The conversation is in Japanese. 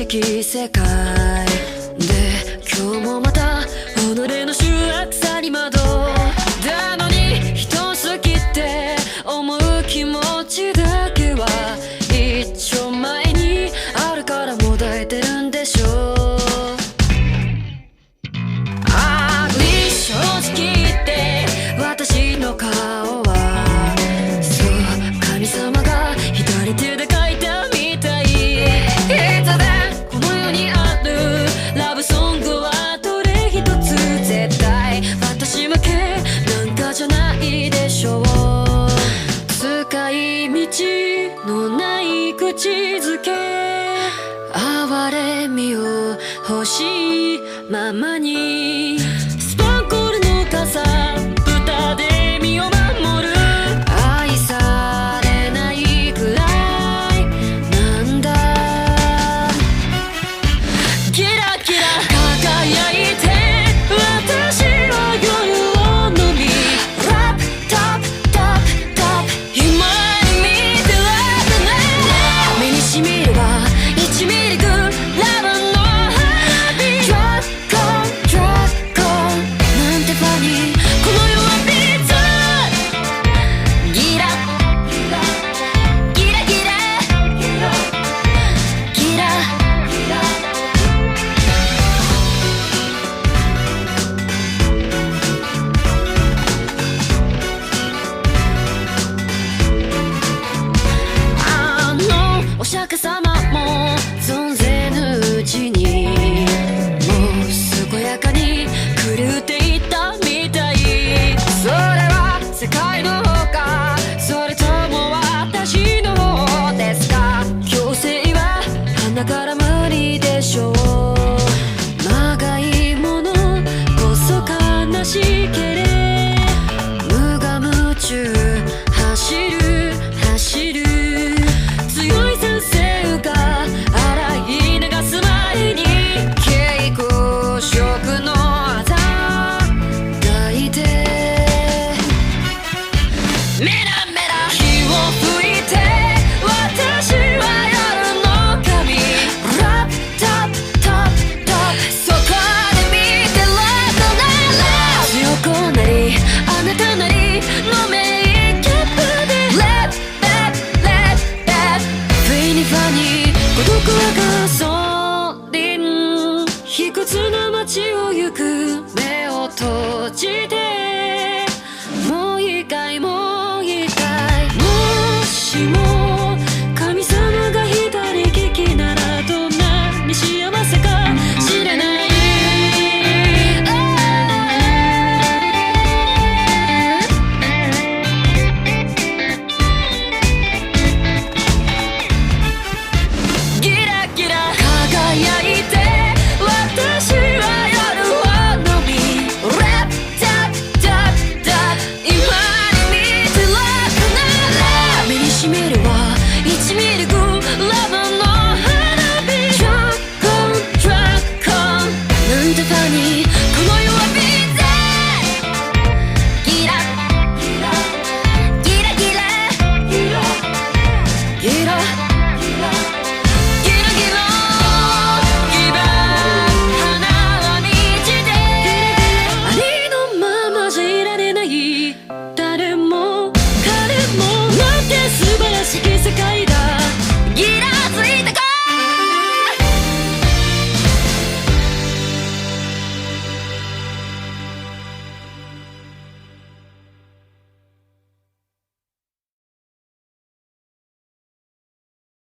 しき世界で今日もまた己の醜悪さに惑だのに人好きって思う気持ちだけは一丁前にあるからもだえてるんでしょう。あり正直言って私の顔はそう神様が左手で描いたみたい。いつでこの世にあるラブソングはどれ一つ絶対私向けなんかじゃないでしょう。使い道のない口づけ哀れみを欲しいままにスパンコールの傘蓋で身を守る愛されないくらいなんだ。キラキラ輝いて私は夜を飲みラップトップトップトップ今に見てられない目にしみるは1ミリグラムのハービードラッゴンドラッゴンなんてファニーこの世はピッツァギラギラギラギラギラギラギラあのお釈迦様も存ぜぬうちにもう健やかに狂っていったみたい。それは世界の方かそれとも私の方ですか。強制は鼻から無理でしょう。まがいものこそ悲しけれ無我夢中走る走る強い先生が洗い流す前に稽古職の技抱いてメラメラ火を吹いて私は夜の神ラップトップトップトップそこで見てられない強くなりあなたなりのメイキャップでレッレッレッレッフィニファニー孤独はガソリン卑屈な街を行く目を閉じてもう一回もう一回もしも